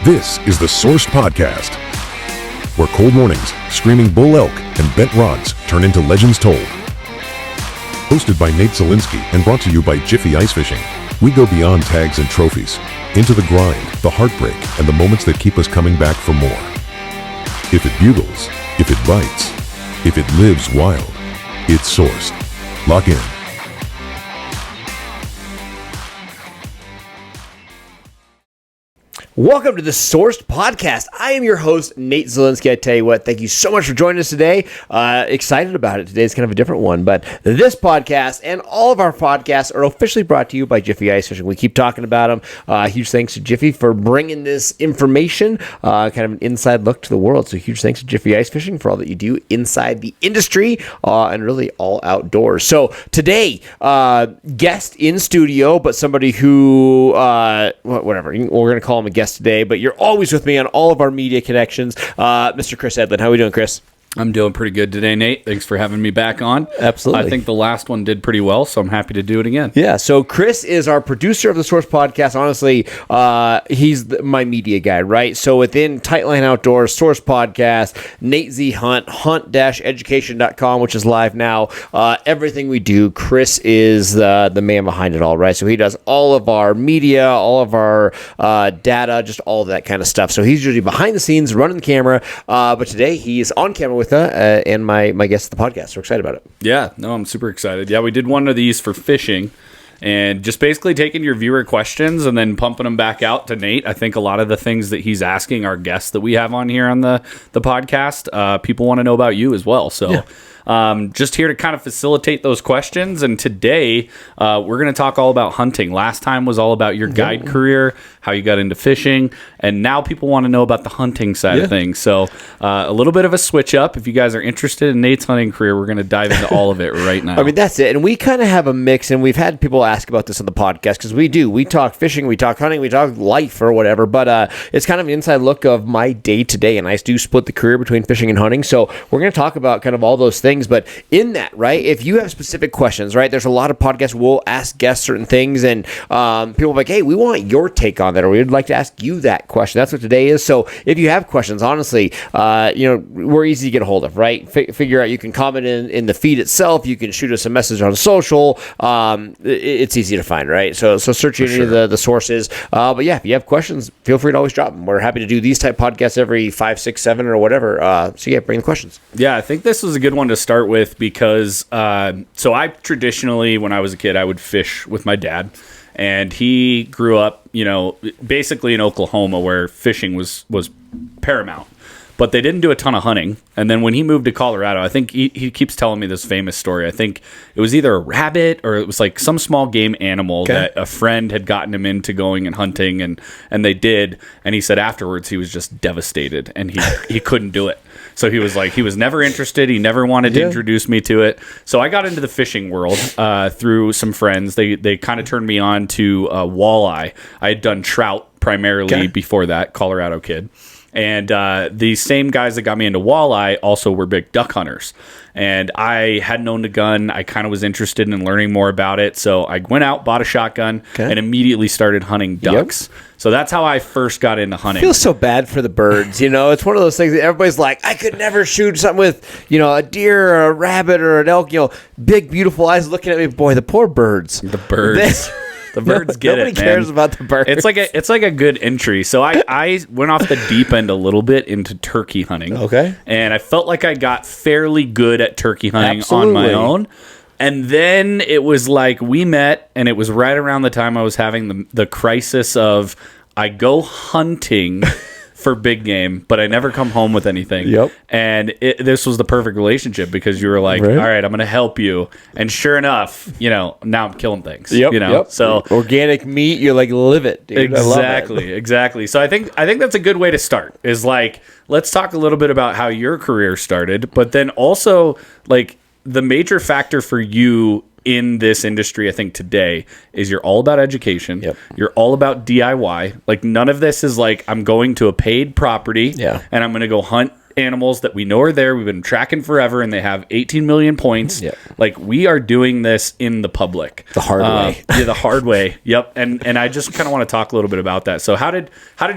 This is the Sourced Podcast, where cold mornings, screaming bull elk, and bent rods turn into legends told. Hosted by Nate Zielinski and brought to you by Jiffy Ice Fishing, we go beyond tags and trophies, into the grind, the heartbreak, and the moments that keep us coming back for more. If it bugles, if it bites, if it lives wild, it's Sourced. Lock in. Welcome to the Sourced Podcast. I am your host, Nate Zielinski. I tell you what, thank you so much for joining us today. Excited about it. Today's kind of a different one, but this podcast and all of our podcasts are officially brought to you by Jiffy Ice Fishing. We keep talking about them. Huge thanks to Jiffy for bringing this information, kind of an inside look to the world. So huge thanks to Jiffy Ice Fishing for all that you do inside the industry and really all outdoors. So today, guest in studio, but somebody who, whatever, we're going to call him a guest today, but you're always with me on all of our media connections. Mr. Chris Edlin, how are we doing, Chris? I'm doing pretty good today, Nate. Thanks for having me back on. Absolutely. I think the last one did pretty well, so I'm happy to do it again. Yeah, so Chris is our producer of the Source Podcast. Honestly, he's my media guy, right? So within Tightline Outdoors, Source Podcast, Nate Z Hunt, hunt-education.com, which is live now. Everything we do, Chris is the man behind it all, right? So he does all of our media, all of our data, just all of that kind of stuff. So he's usually behind the scenes, running the camera, but today he's on camera with and my guest at the podcast. We're excited about it. Yeah, no, I'm super excited. Yeah, we did one of these for fishing and just basically taking your viewer questions and then pumping them back out to Nate. I think a lot of the things that he's asking our guests that we have on here on the podcast, people want to know about you as well. So yeah. Just here to kind of facilitate those questions. And today, we're going to talk all about hunting. Last time was all about your guide career, how you got into fishing, and now people want to know about the hunting side of things. So a little bit of a switch up. If you guys are interested in Nate's hunting career, we're going to dive into all of it right now. I mean, that's it. And we kind of have a mix, and we've had people ask about this on the podcast because we do. We talk fishing, we talk hunting, we talk life or whatever, but it's kind of an inside look of my day-to-day, and I do split the career between fishing and hunting. So we're going to talk about kind of all those things. But in that, right, if you have specific questions, right, there's a lot of podcasts we'll ask guests certain things, and people are like, hey, we want your take on that, or we'd like to ask you that question. That's what today is. So if you have questions, honestly, we're easy to get a hold of, right? Figure out, you can comment in the feed itself, you can shoot us a message on social. It's easy to find, right? So search any of the sources. But yeah, if you have questions, feel free to always drop them. We're happy to do these type podcasts every 5, 6, 7 or whatever. So yeah, bring the questions. Yeah, I think this was a good one to start with because so I traditionally, when I was a kid, I would fish with my dad, and he grew up, basically in Oklahoma where fishing was paramount. But they didn't do a ton of hunting. And then when he moved to Colorado, I think he keeps telling me this famous story. I think it was either a rabbit or it was like some small game animal that a friend had gotten him into going and hunting, and they did. And he said afterwards he was just devastated and he couldn't do it. So he was like, he was never interested. He never wanted to introduce me to it. So I got into the fishing world through some friends. They kind of turned me on to walleye. I had done trout primarily before that, Colorado kid. And the same guys that got me into walleye also were big duck hunters. And I hadn't owned a gun. I kind of was interested in learning more about it. So I went out, bought a shotgun, and immediately started hunting ducks. Yep. So that's how I first got into hunting. I feel so bad for the birds. It's one of those things that everybody's like, I could never shoot something with, a deer or a rabbit or an elk, big, beautiful eyes looking at me. Boy, the poor birds. The birds. The birds get it, man. Nobody cares about the birds. It's like a good entry. So I went off the deep end a little bit into turkey hunting. Okay. And I felt like I got fairly good at turkey hunting on my own. And then it was like we met, and it was right around the time I was having the crisis of I go hunting for big game, but I never come home with anything. Yep. And this was the perfect relationship because you were like, all right, I'm going to help you. And sure enough, now I'm killing things. Yep. So organic meat, you're like, live it, dude. Exactly. So I think that's a good way to start is like, let's talk a little bit about how your career started, but then also like the major factor for you in this industry, I think today is you're all about education. Yep. You're all about DIY. Like none of this is like I'm going to a paid property and I'm going to go hunt animals that we know are there. We've been tracking forever, and they have 18 million points. Yep. Like, we are doing this in the public. The hard way. Yeah, the hard way. Yep. And I just kind of want to talk a little bit about that. So how did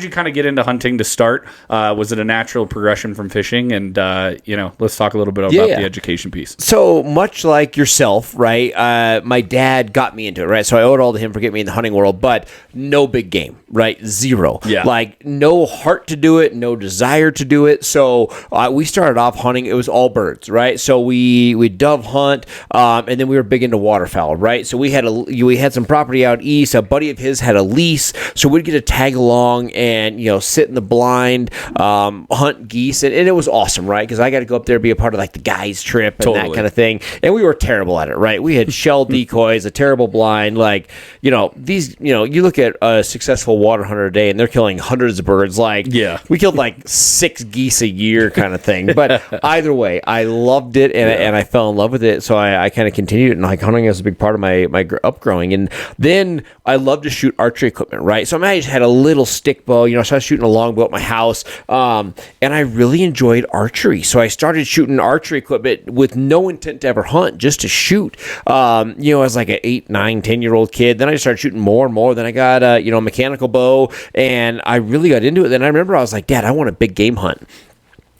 you kind of get into hunting to start? Was it a natural progression from fishing? And, let's talk a little bit about the education piece. So much like yourself, right? My dad got me into it, right? So I owe it all to him for getting me in the hunting world, but no big game, right? Zero. Yeah. Like, no heart to do it, no desire to do it. So we started off hunting. It was all birds, right? So we dove hunt, and then we were big into waterfowl, right? So we had some property out east. A buddy of his had a lease, so we'd get to tag along and sit in the blind, hunt geese, and it was awesome, right? Because I got to go up there, be a part of like the guys trip and that kind of thing. And we were terrible at it, right? We had shell decoys, a terrible blind, like these. You look at a successful water hunter a day, and they're killing hundreds of birds. Like, we killed like 6 geese a year, kind of thing. But either way, I loved it, and I fell in love with it. So I kind of continued, and like hunting was a big part of my upgrowing. And then I love to shoot archery equipment, right? So I just had a little stick bow, so I was shooting a longbow at my house, and I really enjoyed archery. So I started shooting archery equipment with no intent to ever hunt, just to shoot. As like an 8, 9, 10-year-old kid. Then I started shooting more and more. Then I got a mechanical bow, and I really got into it. Then I remember I was like, Dad, I want a big game hunt.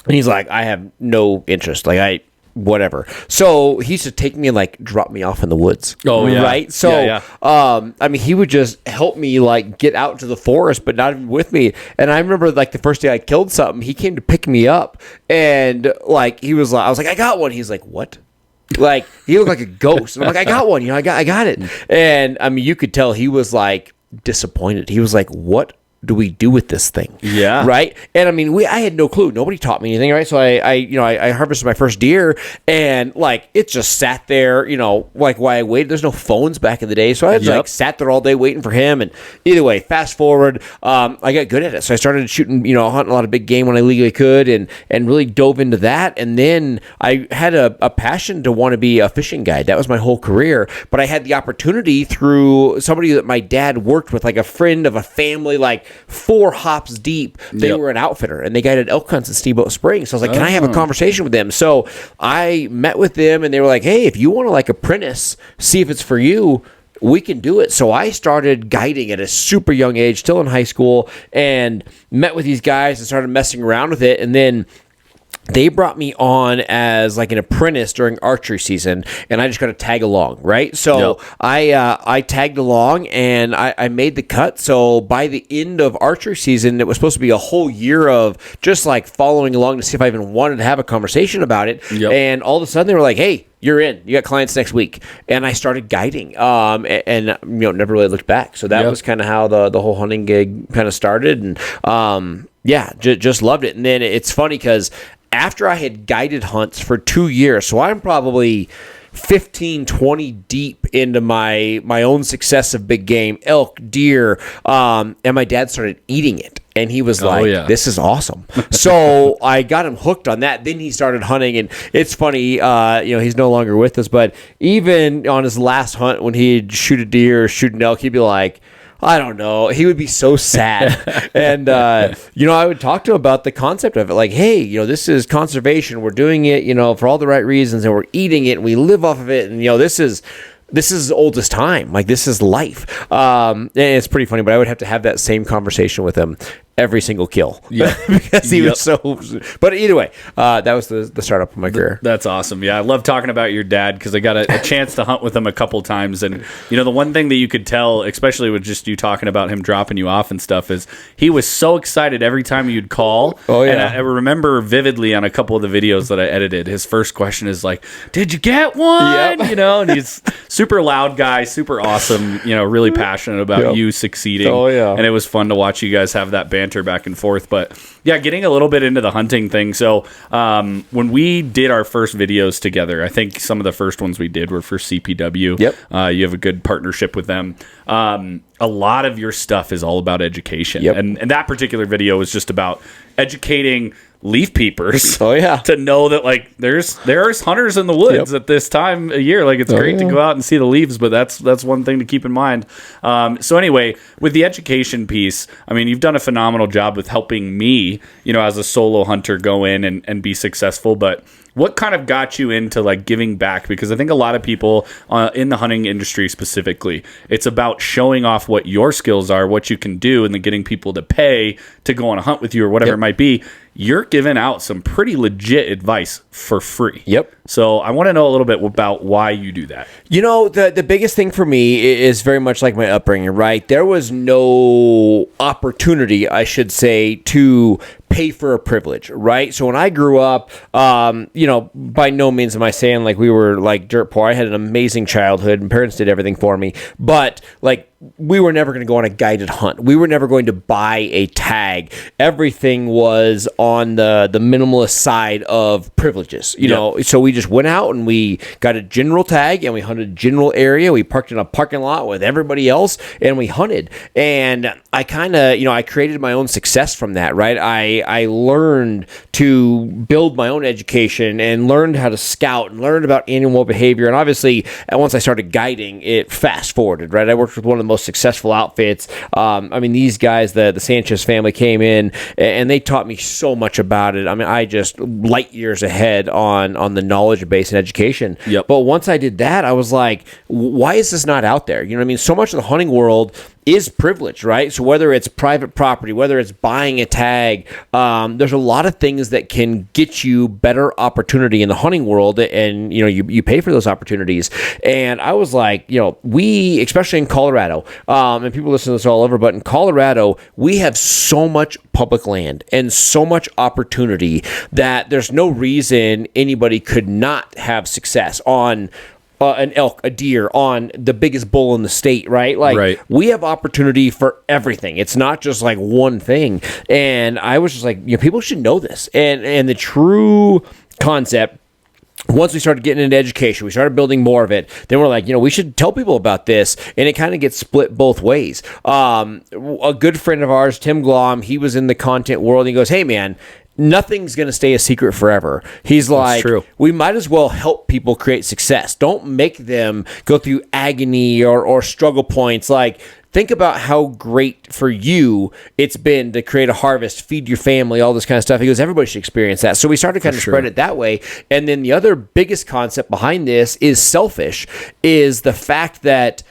And he's like, I have no interest. Like, whatever. So he used to take me and like drop me off in the woods. Oh yeah. Right. So, he would just help me like get out to the forest, but not even with me. And I remember like the first day I killed something, he came to pick me up, and like, I was like, I got one. He's like, what? Like, he looked like a ghost. And I'm like, I got one, I got it. And you could tell he was like disappointed. He was like, what do we do with this thing? Yeah. Right. And I had no clue. Nobody taught me anything. Right. So I harvested my first deer, and like, it just sat there, like while I waited. There's no phones back in the day. So I just like sat there all day waiting for him. And either way, fast forward, I got good at it. So I started shooting, hunting a lot of big game when I legally could, and really dove into that. And then I had a passion to want to be a fishing guide. That was my whole career. But I had the opportunity through somebody that my dad worked with, like a friend of a family, like 4 hops deep. They were an outfitter, and they guided elk hunts in Steamboat Springs. So I was like, can I have a conversation with them? So I met with them, and they were like, hey, if you want to like apprentice, see if it's for you, we can do it. So I started guiding at a super young age, still in high school, and met with these guys and started messing around with it. And then they brought me on as like an apprentice during archery season, and I just got to tag along, right? So I tagged along, and I made the cut. So by the end of archery season, it was supposed to be a whole year of just like following along to see if I even wanted to have a conversation about it. And all of a sudden they were like, hey, you're in. You got clients next week. And I started guiding, and never really looked back. So that was kind of how the whole hunting gig kind of started, and just loved it. And then it's funny because after I had guided hunts for 2 years, so I'm probably 15, 20 deep into my own success of big game, elk, deer, and my dad started eating it. And he was like, this is awesome. So I got him hooked on that. Then he started hunting, and it's funny, he's no longer with us, but even on his last hunt, when he'd shoot a deer or shoot an elk, he'd be like, I don't know. He would be so sad. And, I would talk to him about the concept of it. Like, hey, this is conservation. We're doing it, for all the right reasons, and we're eating it, and we live off of it. And, this is as old as time. Like, this is life. And it's pretty funny, but I would have to have that same conversation with him every single kill. Yeah. Because he was so... But either way, that was the startup of my career. That's awesome. Yeah, I love talking about your dad because I got a chance to hunt with him a couple times. And, the one thing that you could tell, especially with just you talking about him dropping you off and stuff, is he was so excited every time you'd call. Oh, yeah. And I remember vividly on a couple of the videos that I edited, his first question is like, did you get one? Yep. And he's super loud guy, super awesome, really passionate about you succeeding. Oh, yeah. And it was fun to watch you guys have that banter back and forth. But yeah, getting a little bit into the hunting thing. So when we did our first videos together, I think some of the first ones we did were for CPW. Yep. You have a good partnership with them. A lot of your stuff is all about education. Yep. And that particular video was just about educating leaf peepers. Oh, yeah. To know that like there's hunters in the woods at this time of year. Like it's great to go out and see the leaves, but that's one thing to keep in mind. So anyway, with the education piece, I mean, you've done a phenomenal job with helping me, as a solo hunter go in and be successful. But what kind of got you into like giving back? Because I think a lot of people in the hunting industry specifically, it's about showing off what your skills are, what you can do, and then getting people to pay to go on a hunt with you or whatever it might be. You're giving out some pretty legit advice for free. Yep. So I want to know a little bit about why you do that. The biggest thing for me is very much like my upbringing, right? There was no opportunity, I should say, to pay for a privilege, right? So when I grew up, by no means am I saying like we were like dirt poor. I had an amazing childhood and parents did everything for me. But like we were never going to go on a guided hunt. We were never going to buy a tag. Everything was on the minimalist side of privileges, you know. So we just went out and we got a general tag and we hunted a general area. We parked in a parking lot with everybody else and we hunted. And I kind of, I created my own success from that, right? I learned to build my own education and learned how to scout and learned about animal behavior. And obviously, once I started guiding, it fast forwarded, right? I worked with one of the most successful outfits. These guys, the Sanchez family came in and they taught me so much about it. I mean, I just light years ahead on the knowledge base and education. Yep. But once I did that, I was like, why is this not out there? You know what I mean? So much of the hunting world is privilege, right? So whether it's private property, whether it's buying a tag, there's a lot of things that can get you better opportunity in the hunting world, and you pay for those opportunities. And I was like, we, especially in Colorado, and people listen to this all over, but in Colorado, we have so much public land and so much opportunity that there's no reason anybody could not have success on an elk, a deer, on the biggest bull in the state, right? Like, we have opportunity for everything. It's not just like one thing. And I was just like, people should know this. And the true concept, once we started getting into education, we started building more of it, then we're like, we should tell people about this, and it kind of gets split both ways. A good friend of ours, Tim Glom, he was in the content world, and he goes, hey, man, nothing's going to stay a secret forever. He's like, we might as well help people create success. Don't make them go through agony or struggle points. Like, think about how great for you it's been to create a harvest, feed your family, all this kind of stuff. He goes, everybody should experience that. So we started kind of spread it that way. And then the other biggest concept behind this is selfish, is the fact that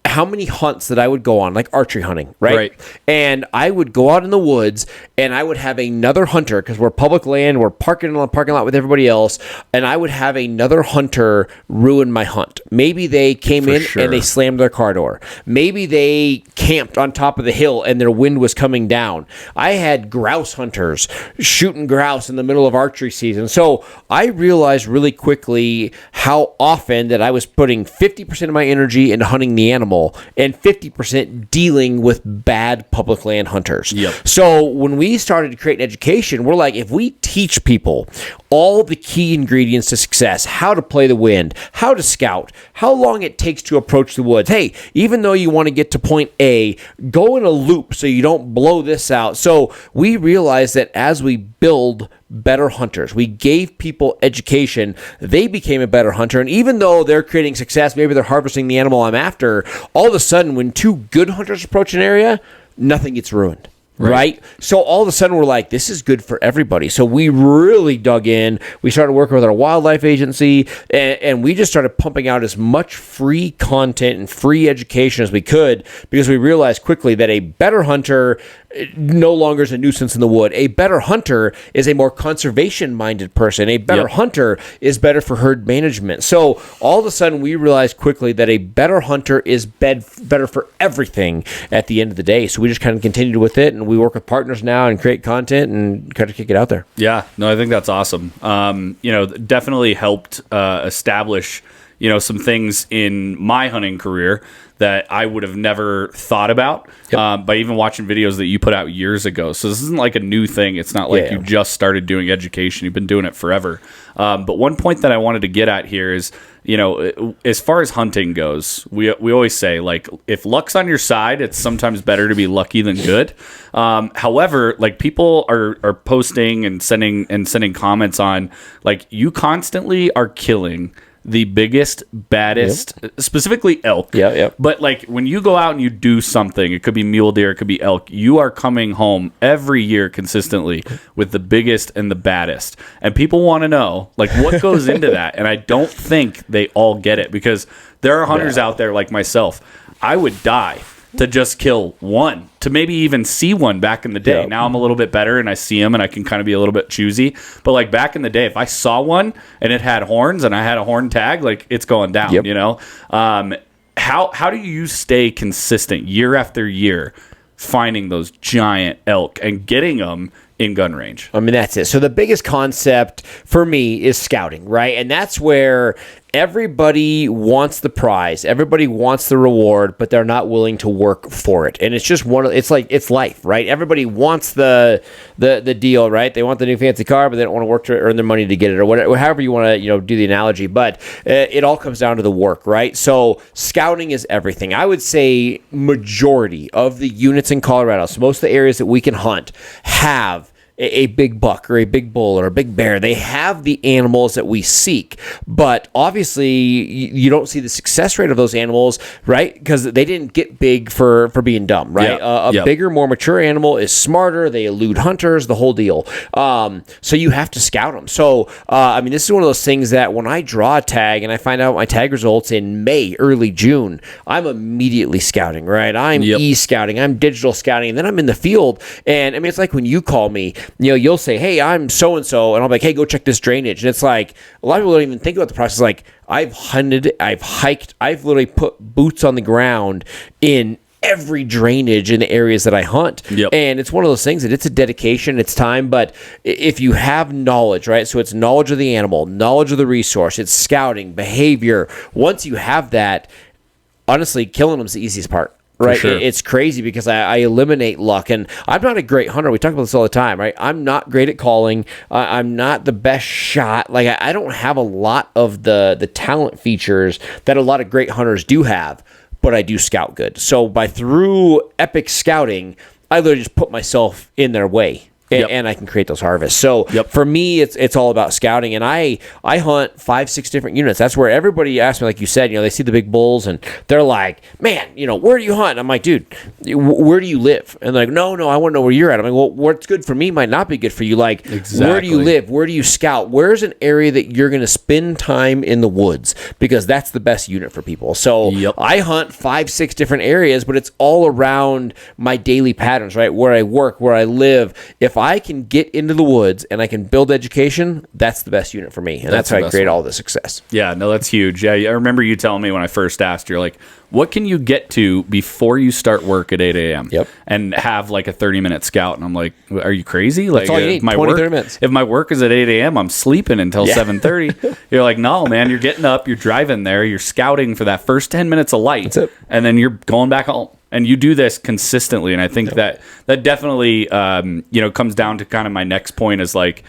how many hunts that I would go on, like archery hunting, right? And I would go out in the woods and I would have another hunter, because we're public land, we're parking in a parking lot with everybody else, and I would have another hunter ruin my hunt. Maybe they came in and they slammed their car door. Maybe they camped on top of the hill and their wind was coming down. I had grouse hunters shooting grouse in the middle of archery season. So I realized really quickly how often that I was putting 50% of my energy into hunting the animal and 50% dealing with bad public land hunters. So when we started creating education, we're like, if we teach people all the key ingredients to success, how to play the wind, how to scout, how long it takes to approach the woods. Hey, even though you want to get to point A, go in a loop so you don't blow this out. So we realized that as we build better hunters, we gave people education, they became a better hunter. And even though they're creating success, maybe they're harvesting the animal I'm after, all of a sudden when two good hunters approach an area, nothing gets ruined. Right? So all of a sudden we're like, this is good for everybody. So we really dug in. We started working with our wildlife agency, and we just started pumping out as much free content and free education as we could, because we realized quickly that a better hunter no longer is a nuisance in the wood. A better hunter is a more conservation-minded person. A better hunter is better for herd management. So all of a sudden we realized quickly that a better hunter is better for everything at the end of the day. So we just kind of continued with it, and we work with partners now and create content and kind of kick it out there. Yeah, no, I think that's awesome. Definitely helped establish some things in my hunting career that I would have never thought about by even watching videos that you put out years ago. So this isn't like a new thing. It's not like you just started doing education. You've been doing it forever. But one point that I wanted to get at here is, as far as hunting goes, we always say, like, if luck's on your side, it's sometimes better to be lucky than good. However, like, people are posting and sending comments on, like, you constantly are killing the biggest, baddest, specifically elk. But like when you go out and you do something, it could be mule deer, it could be elk, you are coming home every year consistently with the biggest and the baddest. And people want to know, like, what goes into that. And I don't think they all get it, because there are hunters out there like myself. I would die to just kill one, to maybe even see one back in the day. Now I'm a little bit better and I see them and I can kind of be a little bit choosy. But like back in the day, if I saw one and it had horns and I had a horn tag, like, it's going down, How do you stay consistent year after year finding those giant elk and getting them in gun range? I mean, that's it. So the biggest concept for me is scouting, right? And that's where everybody wants the prize, everybody wants the reward, but they're not willing to work for it. And it's just it's life, right? Everybody wants the deal, right? They want the new fancy car, but they don't want to work to earn their money to get it, or whatever, however you want to, do the analogy. But it all comes down to the work, right? So scouting is everything. I would say majority of the units in Colorado, so most of the areas that we can hunt, have a big buck or a big bull or a big bear. They have the animals that we seek, but obviously you don't see the success rate of those animals, right? Because they didn't get big for being dumb, right? A bigger, more mature animal is smarter. They elude hunters, the whole deal. So you have to scout them. So, I mean, this is one of those things that when I draw a tag and I find out my tag results in May, early June, I'm immediately scouting, right? I'm e-scouting, I'm digital scouting, and then I'm in the field. And I mean, it's like when you call me, you'll say, hey, I'm so-and-so, and I'll be like, hey, go check this drainage. And it's like, a lot of people don't even think about the process. Like, I've hunted, I've hiked, I've literally put boots on the ground in every drainage in the areas that I hunt. And it's one of those things that it's a dedication, it's time, but if you have knowledge, right? So it's knowledge of the animal, knowledge of the resource, it's scouting, behavior. Once you have that, honestly, killing them is the easiest part. Right, sure. It's crazy because I eliminate luck, and I'm not a great hunter. We talk about this all the time, right? I'm not great at calling. I'm not the best shot. Like, I don't have a lot of the talent features that a lot of great hunters do have, but I do scout good. So through epic scouting, I literally just put myself in their way. And I can create those harvests. So for me, it's all about scouting. And I hunt 5-6 different units. That's where everybody asks me, like you said, they see the big bulls and they're like, man, where do you hunt? And I'm like, dude, where do you live? And they're like, no, I want to know where you're at. I'm like, well, what's good for me might not be good for you. Like, where do you live? Where do you scout? Where's an area that you're going to spend time in the woods? Because that's the best unit for people. So I hunt 5-6 different areas, but it's all around my daily patterns, right? Where I work, where I live. If I can get into the woods and I can build education, that's the best unit for me. And that's how I create all the success. Yeah, no, that's huge. Yeah, I remember you telling me when I first asked, you're like, what can you get to before you start work at 8 a.m. And have like a 30-minute scout? And I'm like, are you crazy? Like, that's all you need, 20-30 minutes. If my work is at 8 a.m., I'm sleeping until 7:30. You're like, no, man, you're getting up, you're driving there, you're scouting for that first 10 minutes of light, and then you're going back home. And you do this consistently, and I think that definitely, comes down to kind of my next point is like,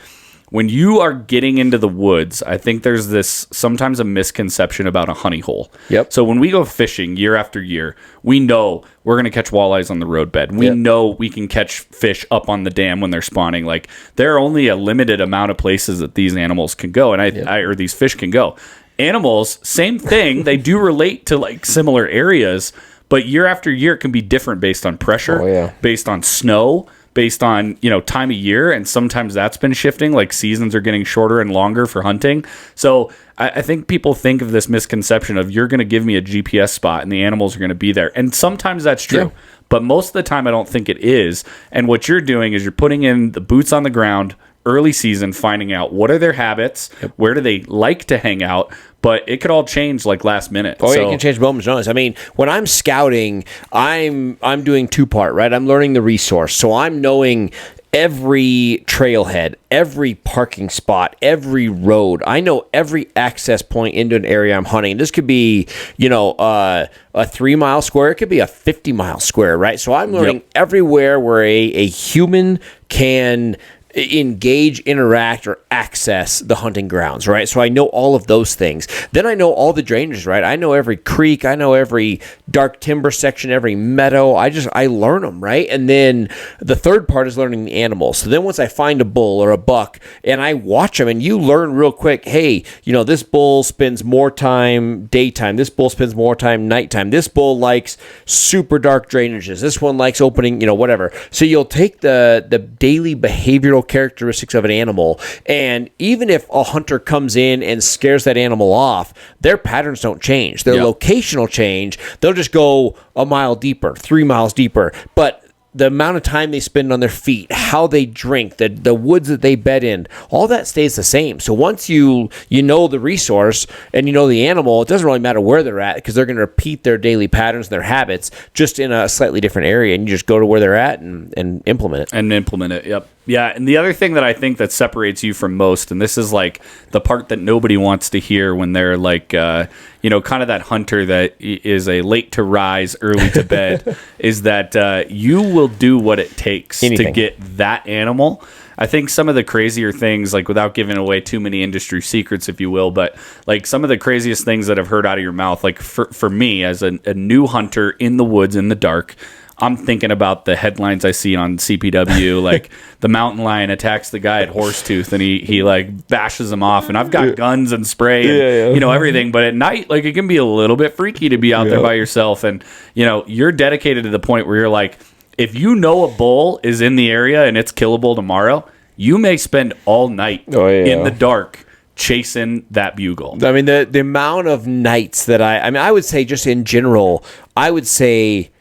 when you are getting into the woods, I think there's this sometimes a misconception about a honey hole. So when we go fishing year after year, we know we're going to catch walleyes on the roadbed. We know we can catch fish up on the dam when they're spawning. Like, there are only a limited amount of places that these animals can go, and or these fish can go. Animals, same thing. They do relate to like similar areas. But year after year can be different based on pressure, based on snow, based on, time of year. And sometimes that's been shifting, like seasons are getting shorter and longer for hunting. So I think people think of this misconception of you're going to give me a GPS spot and the animals are going to be there. And sometimes that's true. But most of the time I don't think it is. And what you're doing is you're putting in the boots on the ground, early season, finding out what are their habits, where do they like to hang out, but it could all change like last minute. Oh, yeah, it can change moment's notice. I mean, when I'm scouting, I'm doing two-part, right? I'm learning the resource. So I'm knowing every trailhead, every parking spot, every road. I know every access point into an area I'm hunting. This could be, a 3 mile square. It could be a 50 mile square, right? So I'm learning everywhere where a human can engage, interact, or access the hunting grounds, right? So I know all of those things. Then I know all the drainages, right? I know every creek, I know every dark timber section, every meadow. I learn them, right? And then the third part is learning the animals. So then once I find a bull or a buck and I watch them, and you learn real quick, hey, this bull spends more time daytime, this bull spends more time nighttime, this bull likes super dark drainages, this one likes opening, whatever. So you'll take the daily behavioral characteristics of an animal, and even if a hunter comes in and scares that animal off, their patterns don't change. Their location will change. They'll just go a mile deeper, 3 miles deeper, but the amount of time they spend on their feet, how they drink, the woods that they bed in, all that stays the same. So once you know the resource and you know the animal, it doesn't really matter where they're at, because they're going to repeat their daily patterns and their habits just in a slightly different area, and you just go to where they're at and implement it. Yep. Yeah, and the other thing that I think that separates you from most, and this is like the part that nobody wants to hear when they're like, kind of that hunter that is a late to rise, early to bed, is that you will do what it takes to get that animal. I think some of the crazier things, like without giving away too many industry secrets, if you will, but like some of the craziest things that I've heard out of your mouth, like for me as a new hunter in the woods in the dark, I'm thinking about the headlines I see on CPW, like the mountain lion attacks the guy at Horsetooth and he like bashes him off. And I've got guns and spray and, everything. But at night, like it can be a little bit freaky to be out there by yourself. And, you're dedicated to the point where you're like, if you know a bull is in the area and it's killable tomorrow, you may spend all night in the dark chasing that bugle. I mean, the amount of nights that I would say just in general, I would say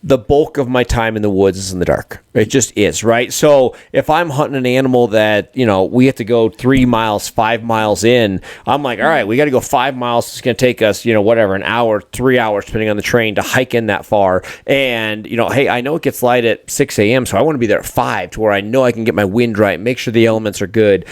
the bulk of my time in the woods is in the dark. It just is, right? So if I'm hunting an animal that, we have to go 3 miles, 5 miles in, I'm like, all right, we got to go 5 miles. It's going to take us, an hour, 3 hours, depending on the terrain, to hike in that far. And, hey, I know it gets light at 6 a.m., so I want to be there at 5 to where I know I can get my wind right, make sure the elements are good.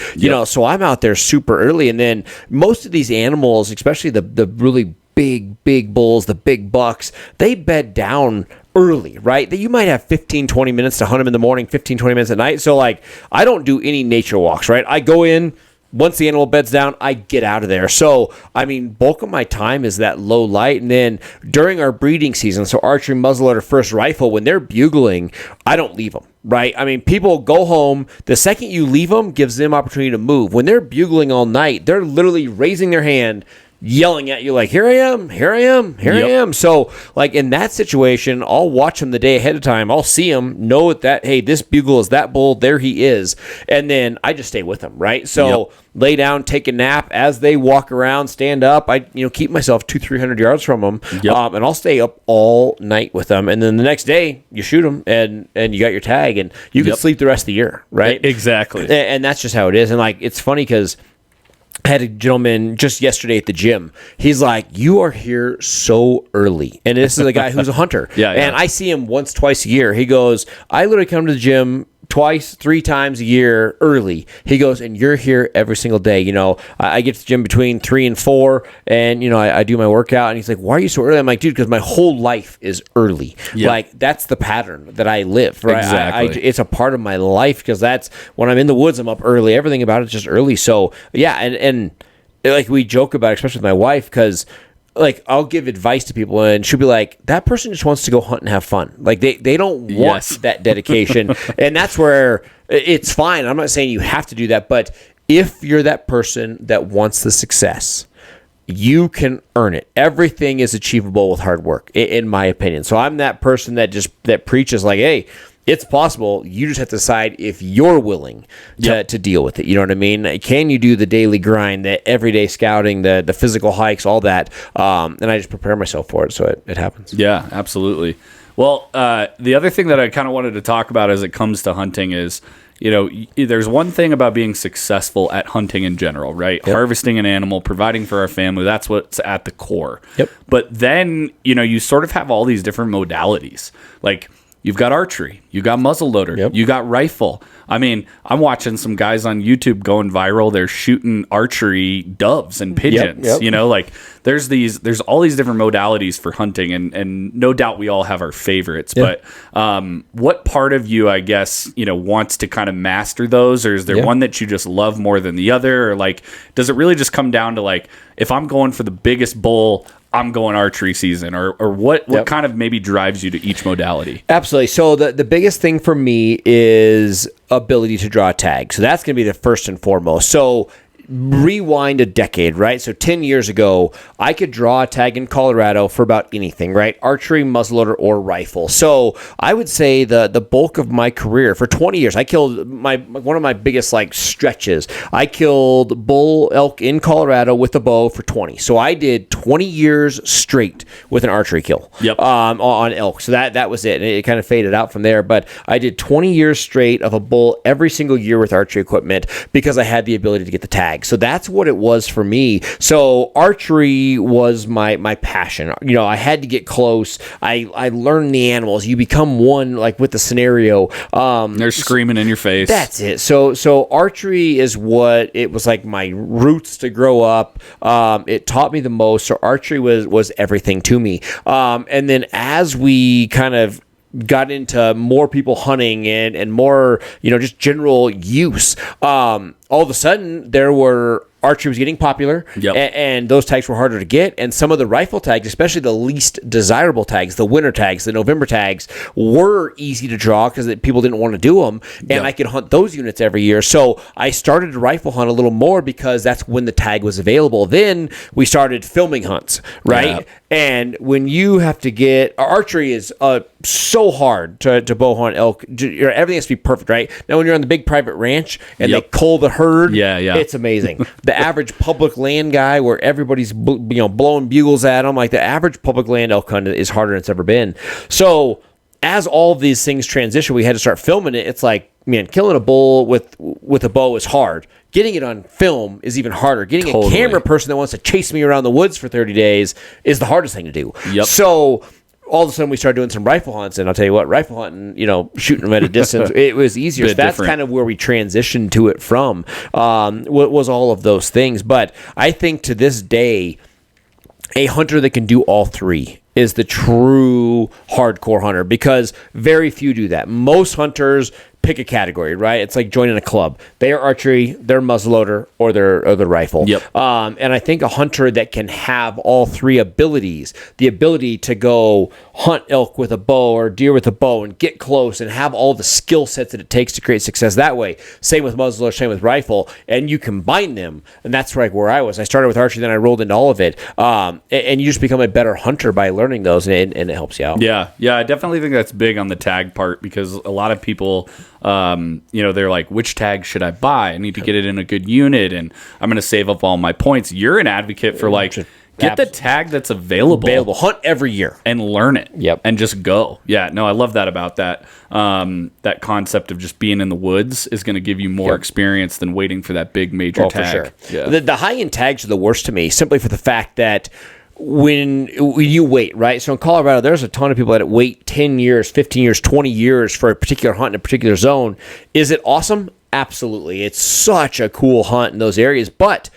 So I'm out there super early. And then most of these animals, especially the really big bulls, the big bucks, they bed down early, right? That you might have 15, 20 minutes to hunt them in the morning, 15, 20 minutes at night. So like, I don't do any nature walks, right? I go in, once the animal beds down, I get out of there. So, I mean, bulk of my time is that low light. And then during our breeding season, so archery, muzzleloader, first rifle, when they're bugling, I don't leave them, right? I mean, people go home. The second you leave them gives them opportunity to move. When they're bugling all night, they're literally raising their hand, yelling at you like, here I am. So like in that situation, I'll watch him the day ahead of time. I'll see him, know that, hey, this bugle is that bull, there he is. And then I just stay with him, right? So lay down, take a nap as they walk around, stand up. I keep myself 200-300 yards from them. And I'll stay up all night with them. And then the next day you shoot them and you got your tag and you can sleep the rest of the year, right? Exactly. And that's just how it is. And like, it's funny because I had a gentleman just yesterday at the gym. He's like, you are here so early. And this is a guy who's a hunter. And I see him once, twice a year. He goes, I literally come to the gym twice, 3 times a year early. He goes, and you're here every single day. I get to the gym between 3 and 4 and, I do my workout. And he's like, why are you so early? I'm like, dude, because my whole life is early. Like, that's the pattern that I live, right? Exactly. It's a part of my life because that's when I'm in the woods, I'm up early. Everything about it's just early. So, yeah, and like we joke about it, especially with my wife, because like I'll give advice to people and she'll be like, that person just wants to go hunt and have fun. Like they don't want that dedication. And that's where it's fine. I'm not saying you have to do that, but if you're that person that wants the success, you can earn it. Everything is achievable with hard work, in my opinion. So I'm that person that preaches like, hey, it's possible. You just have to decide if you're willing to deal with it. You know what I mean? Can you do the daily grind, the everyday scouting, the physical hikes, all that? And I just prepare myself for it so it happens. Yeah, absolutely. Well, the other thing that I kind of wanted to talk about as it comes to hunting is, there's one thing about being successful at hunting in general, right? Harvesting an animal, providing for our family, that's what's at the core. But then, you sort of have all these different modalities. Like, you've got archery, you got muzzleloader, you got rifle. I mean, I'm watching some guys on YouTube going viral. They're shooting archery doves and pigeons. You know, like there's all these different modalities for hunting, and no doubt we all have our favorites. But what part of you, I guess, you know, wants to kind of master those, or is there one that you just love more than the other, or like, does it really just come down to like, if I'm going for the biggest bull, I'm going archery season, or what kind of maybe drives you to each modality? Absolutely. So the biggest thing for me is ability to draw a tag. So that's going to be the first and foremost. So rewind a decade, right? So 10 years ago, I could draw a tag in Colorado for about anything, right? Archery, muzzleloader, or rifle. So I would say the bulk of my career, for 20 years, I killed one of my biggest like stretches. I killed bull elk in Colorado with a bow for 20. So I did 20 years straight with an archery kill on elk. So that was it. And it kind of faded out from there. But I did 20 years straight of a bull every single year with archery equipment because I had the ability to get the tag. So that's what it was for me. So archery was my passion. You know, I had to get close. I learned the animals. You become one like with the scenario. They're screaming in your face. That's it. So archery is what it was like my roots to grow up. It taught me the most. So archery was everything to me. And then as we kind of got into more people hunting and more, you know, just general use, all of a sudden archery was getting popular, and those tags were harder to get, and some of the rifle tags, especially the least desirable tags, the winter tags, the November tags, were easy to draw because people didn't want to do them, and I could hunt those units every year. So I started to rifle hunt a little more because that's when the tag was available. Then we started filming hunts, right? And when you have to get archery is so hard to bow hunt elk. Everything has to be perfect, right? Now when you're on the big private ranch and they cull the herd, it's amazing. The average public land guy, where everybody's blowing bugles at them, like the average public land elk hunt is harder than it's ever been. So as all of these things transition, we had to start filming it. It's like, man, killing a bull with a bow is hard. Getting it on film is even harder. Getting a camera person that wants to chase me around the woods for 30 days is the hardest thing to do. So all of a sudden we started doing some rifle hunts, and I'll tell you what, rifle hunting, shooting them at a distance, it was easier. So that's kind of where we transitioned to it from, was all of those things. But I think to this day, a hunter that can do all three is the true hardcore hunter, because very few do that. Most hunters pick a category, right? It's like joining a club. They are archery, they're muzzleloader, or they're rifle. And I think a hunter that can have all three abilities, the ability to go hunt elk with a bow or deer with a bow and get close and have all the skill sets that it takes to create success that way. Same with muzzleloader, same with rifle, and you combine them. And that's right where I was. I started with archery, then I rolled into all of it. And you just become a better hunter by learning those, and it helps you out. Yeah, I definitely think that's big on the tag part, because a lot of people, they're like, which tag should I buy? I need to get it in a good unit, and I'm going to save up all my points. You're an advocate for get the tag that's available. Hunt every year and learn it. And just go. Yeah, no, I love that about that. That concept of just being in the woods is going to give you more experience than waiting for that big major tag. For sure. The high-end tags are the worst to me, simply for the fact that when you wait, right? So in Colorado, there's a ton of people that wait 10 years, 15 years, 20 years for a particular hunt in a particular zone. Is it awesome? Absolutely. It's such a cool hunt in those areas. But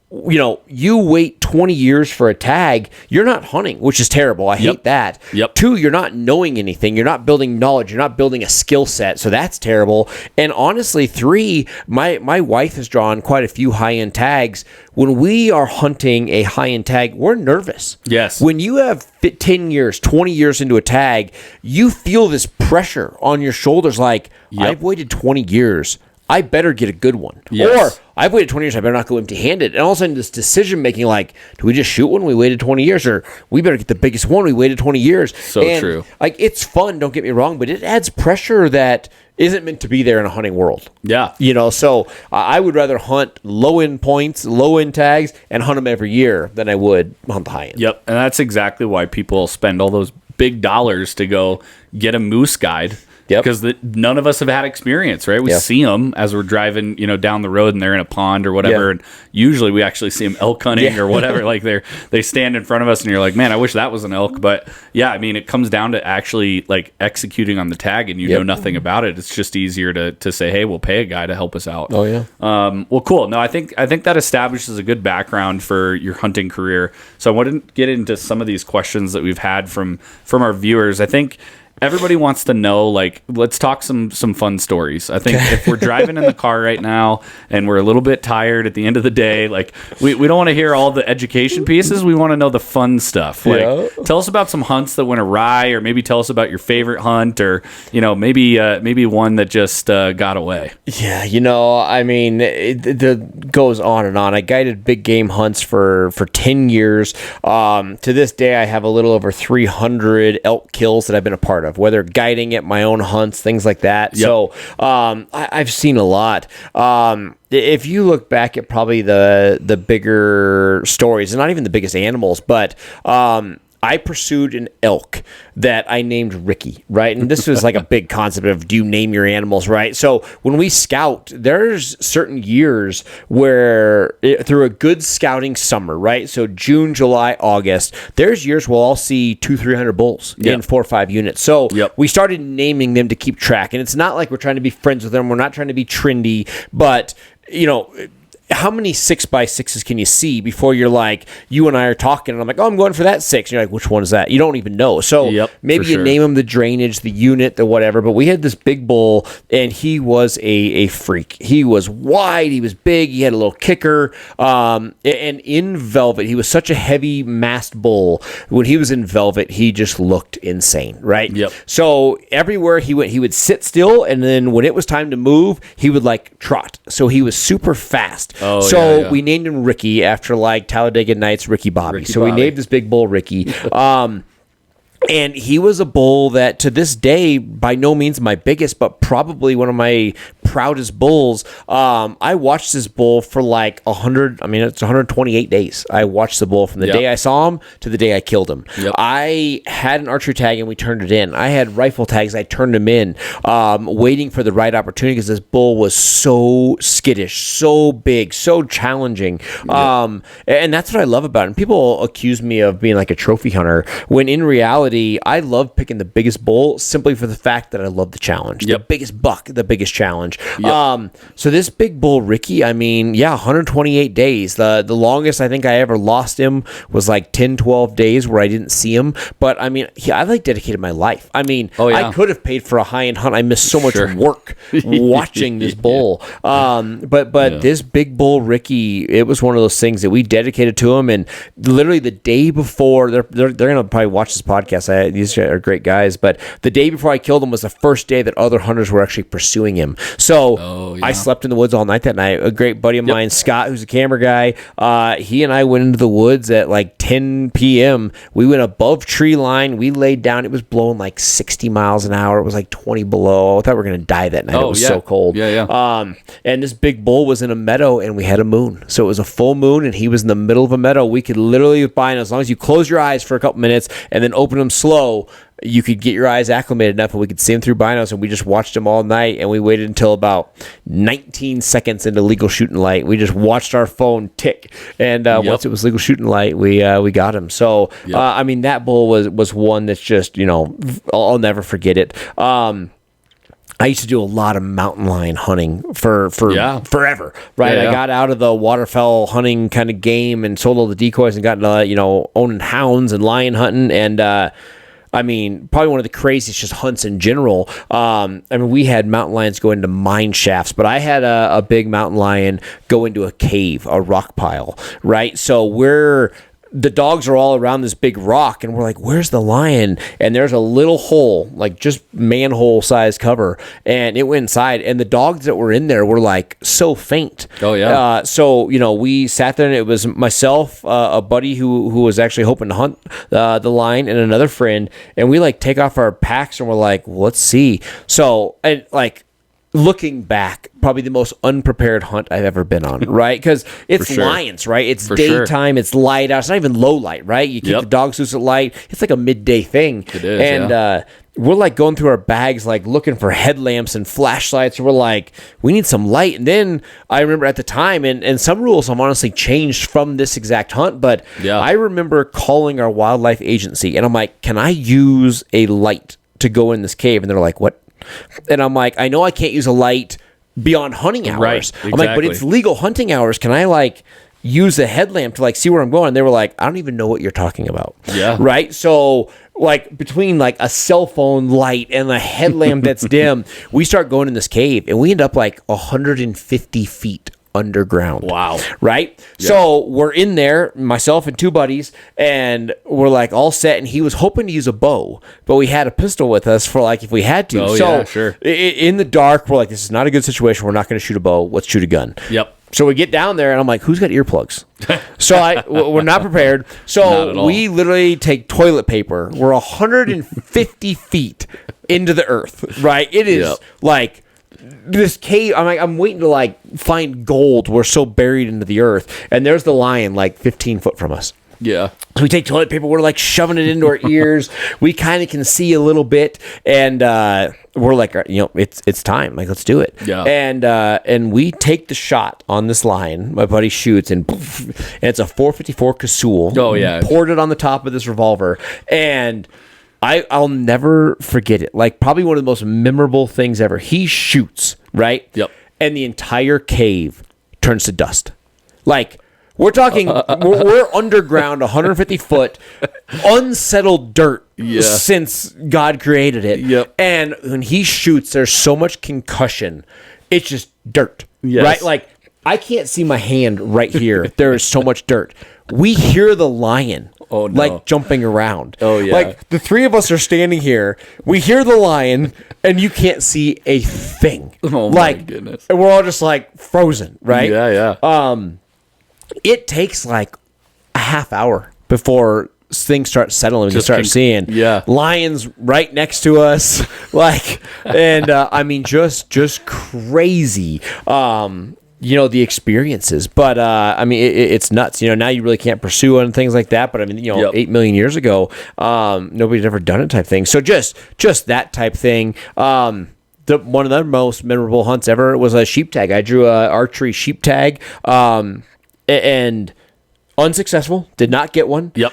you wait 20 years for a tag, you're not hunting, which is terrible. I hate that. 2, you're not knowing anything. You're not building knowledge. You're not building a skill set. So that's terrible. And honestly, 3, my wife has drawn quite a few high-end tags. When we are hunting a high-end tag, we're nervous. Yes. When you have 10 years, 20 years into a tag, you feel this pressure on your shoulders like, I've waited 20 years. I better get a good one. Or I've waited 20 years, I better not go empty-handed. And all of a sudden, this decision-making, like, do we just shoot one? We waited 20 years. Or we better get the biggest one. We waited 20 years. So true. Like, it's fun, don't get me wrong, but it adds pressure that isn't meant to be there in a hunting world. So I would rather hunt low-end points, low-end tags, and hunt them every year than I would hunt the high-end. And that's exactly why people spend all those big dollars to go get a moose guide Yep. Because none of us have had experience, right? We see them as we're driving, down the road and they're in a pond or whatever. And usually we actually see them elk hunting or whatever. Like they stand in front of us and you're like, man, I wish that was an elk. But yeah, I mean, it comes down to actually like executing on the tag and you know nothing about it. It's just easier to say, hey, we'll pay a guy to help us out. Oh yeah. Well, cool. No, I think that establishes a good background for your hunting career. So I want to get into some of these questions that we've had from our viewers. I think everybody wants to know, like, let's talk some fun stories. I think if we're driving in the car right now and we're a little bit tired at the end of the day, like, we don't want to hear all the education pieces. We want to know the fun stuff. Like, tell us about some hunts that went awry, or maybe tell us about your favorite hunt, or, maybe one that just got away. Yeah, I mean, it goes on and on. I guided big game hunts for 10 years. To this day, I have a little over 300 elk kills that I've been a part of, whether guiding at my own hunts, things like that. Yep. So I've seen a lot. If you look back at probably the bigger stories, and not even the biggest animals, but I pursued an elk that I named Ricky, right? And this was like a big concept of, do you name your animals, right? So when we scout, there's certain years where through a good scouting summer, right? So June, July, August, there's years we'll all see 200-300 bulls in 4 or 5 units. So we started naming them to keep track. And it's not like we're trying to be friends with them. We're not trying to be trendy, but how many 6x6s can you see before you're like, you and I are talking and I'm like, oh, I'm going for that 6. And you're like, which one is that? You don't even know. So maybe you name them the drainage, the unit, the whatever. But we had this big bull and he was a freak. He was wide. He was big. He had a little kicker. And in velvet, he was such a heavy massed bull. When he was in velvet, he just looked insane, right? Yep. So everywhere he went, he would sit still. And then when it was time to move, he would like trot. So he was super fast. We named him Ricky after like Talladega Nights Ricky Bobby. We named this big bull Ricky. And he was a bull that to this day, by no means my biggest, but probably one of my proudest bulls. I watched this bull for like 128 days. I watched the bull from the day I saw him to the day I killed him. Yep. I had an archery tag and we turned it in. I had rifle tags. I turned them in, waiting for the right opportunity because this bull was so skittish, so big, so challenging. Yep. And that's what I love about it. And people accuse me of being like a trophy hunter when in reality, I love picking the biggest bull simply for the fact that I love the challenge. The biggest buck, the biggest challenge. So this big bull, Ricky, 128 days. The longest I think I ever lost him was like 10, 12 days where I didn't see him. But I like dedicated my life. I could have paid for a high-end hunt. I missed so much work watching this bull. But this big bull, Ricky, it was one of those things that we dedicated to him. And literally the day before, they're going to probably watch this podcast. These are great guys, but the day before I killed him was the first day that other hunters were actually pursuing him. So I slept in the woods all night that night. A great buddy of mine, Scott, who's a camera guy, he and I went into the woods at like 10 p.m. We went above tree line. We laid down. It was blowing like 60 miles an hour. It was like 20 below. I thought we were going to die that night. It was so cold. And this big bull was in a meadow and we had a moon. So it was a full moon and he was in the middle of a meadow. We could literally bind as long as you close your eyes for a couple minutes and then open them slow, you could get your eyes acclimated enough and we could see him through binos, and we just watched him all night, and we waited until about 19 seconds into legal shooting light. We just watched our phone tick, and once it was legal shooting light, we got him. So that bull was one that's just, I'll never forget it. I used to do a lot of mountain lion hunting for forever, right? I got out of the waterfowl hunting kind of game and sold all the decoys and got into, owning hounds and lion hunting. And, probably one of the craziest just hunts in general. We had mountain lions go into mine shafts, but I had a big mountain lion go into a cave, a rock pile, right? So the dogs are all around this big rock, and we're like, where's the lion? And there's a little hole, like just manhole size cover, and it went inside, and the dogs that were in there were like so faint. So we sat there, and it was myself, a buddy who was actually hoping to hunt the lion, and another friend, and we like take off our packs and we're like, well, let's see. So, and like, looking back, probably the most unprepared hunt I've ever been on, right? Because it's lions, right? It's daytime, it's light out. It's not even low light, right? You keep the dogs loose at light. It's like a midday thing. It is, we're like going through our bags, like looking for headlamps and flashlights. We're like, we need some light. And then I remember at the time, and some rules have honestly changed from this exact hunt, but I remember calling our wildlife agency and I'm like, can I use a light to go in this cave? And they're like, what? And I'm like, I know I can't use a light beyond hunting hours. Right, I'm like, but it's legal hunting hours. Can I like use a headlamp to like see where I'm going? And they were like, I don't even know what you're talking about. Yeah. Right. So like between like a cell phone light and a headlamp that's dim, we start going in this cave and we end up like 150 feet underground. Wow. Right? Yeah. So we're in there, myself and two buddies, and we're like all set, and he was hoping to use a bow, but we had a pistol with us for like if we had to. Oh, so yeah, sure. In the dark, we're like, this is not a good situation. We're not going to shoot a bow. Let's shoot a gun. Yep. So we get down there, and I'm like, who's got earplugs? So we're not prepared. So we literally take toilet paper. We're 150 feet into the earth, right? It is like this cave. I'm waiting to like find gold. We're so buried into the earth, and there's the lion like 15 foot from us. Yeah. So we take toilet paper, we're like shoving it into our ears. We kind of can see a little bit, and we're like, it's time. Like, let's do it. Yeah. And we take the shot on this lion. My buddy shoots, and it's a .454 Casull. Oh yeah. Poured it on the top of this revolver, and I'll never forget it. Like, probably one of the most memorable things ever. He shoots, right? Yep. And the entire cave turns to dust. Like, we're talking, we're underground, 150 foot, unsettled dirt since God created it. Yep. And when he shoots, there's so much concussion. It's just dirt, right? Like, I can't see my hand right here. There is so much dirt. We hear the lion. Oh, no. Like jumping around. Oh, yeah. Like the three of us are standing here. We hear the lion, and you can't see a thing. Oh, my goodness. And we're all just like frozen, right? Yeah. It takes like a half hour before things start settling. You start seeing lions right next to us, like, and I mean, just crazy. The experiences, but I mean, it's nuts. Now you really can't pursue and things like that. But I mean, 8 million years ago, nobody's ever done it type thing. So just that type thing. One of the most memorable hunts ever was a sheep tag. I drew a archery sheep tag, and unsuccessful. Did not get one. Yep.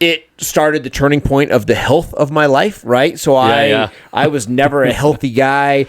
It started the turning point of the health of my life. Right. So I was never a healthy guy.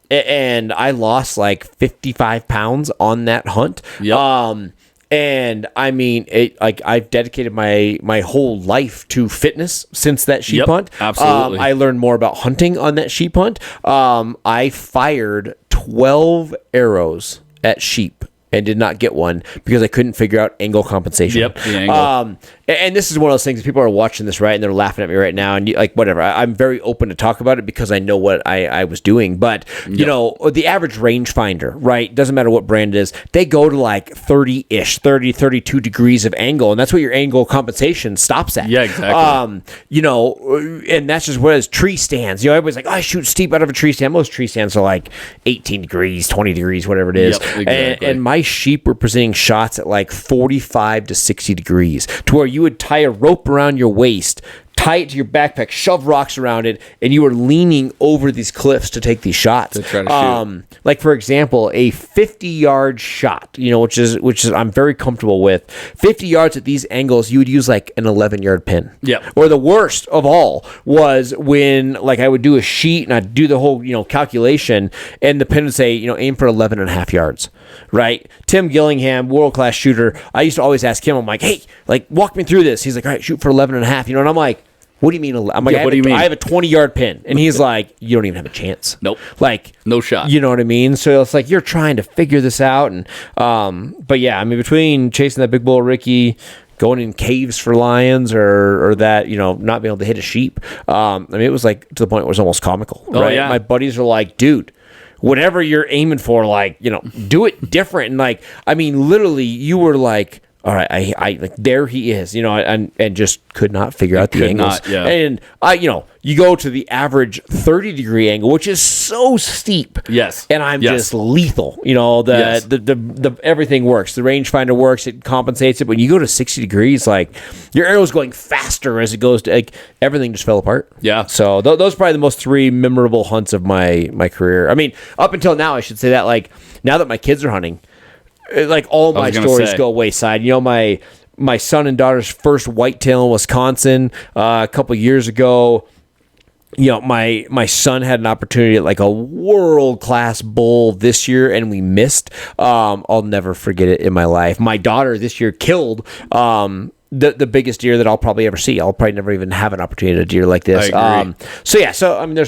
And I lost like 55 pounds on that hunt. Yep. And I mean, I've dedicated my whole life to fitness since that sheep hunt. Absolutely. I learned more about hunting on that sheep hunt. I fired 12 arrows at sheep and did not get one because I couldn't figure out angle compensation. Yep, the angle. And this is one of those things, people are watching this, right, and they're laughing at me right now, and whatever. I'm very open to talk about it because I know what I was doing. But, the average rangefinder, right, doesn't matter what brand it is, they go to like 30-ish, 30, 32 degrees of angle, and that's what your angle compensation stops at. Yeah, exactly. And that's just what it is. Tree stands. Everybody's like, I shoot steep out of a tree stand. Most tree stands are like 18 degrees, 20 degrees, whatever it is. Yep, exactly. And my sheep were presenting shots at like 45 to 60 degrees to where you would tie a rope around your waist, tie it to your backpack, shove rocks around it, and you were leaning over these cliffs to take these shots. To try to shoot. Like, for example, a 50-yard shot, which is I'm very comfortable with. 50 yards at these angles, you would use like an 11-yard pin. Yep. Or the worst of all was when like I would do a sheet and I'd do the whole calculation, and the pin would say aim for 11 and a half yards. Right? Tim Gillingham, world-class shooter. I used to always ask him, I'm like, hey, like, walk me through this. He's like, all right, shoot for 11 and a half. And I'm like, what do you mean? I'm like, what do you mean? I have a 20-yard pin. And he's like, you don't even have a chance. Nope. Like, no shot. You know what I mean? So it's like, you're trying to figure this out. And, but yeah, I mean, between chasing that big bull Ricky, going in caves for lions or that, not being able to hit a sheep. I mean, it was like to the point where it was almost comical. Right? Oh, yeah. My buddies are like, dude, whatever you're aiming for, like, do it different. And like, I mean, literally you were like all right, I like there he is, and just could not figure out the could angles. not, yeah. And you go to the average 30-degree angle, which is so steep. Yes. And I'm Yes. just lethal. Yes. The everything works. The rangefinder works. It compensates it. When you go to 60 degrees, like your arrow's going faster as it goes to, like, everything just fell apart. Yeah. So those are probably the most 3 memorable hunts of my career. I mean, up until now, I should say that, like, now that my kids are hunting, like, all my stories go wayside. My son and daughter's first whitetail in Wisconsin a couple years ago. My son had an opportunity at like a world-class bull this year, and we missed. I'll never forget it in my life. My daughter this year killed the biggest deer that I'll probably ever see. I'll probably never even have an opportunity at a deer like this. I agree. So I mean,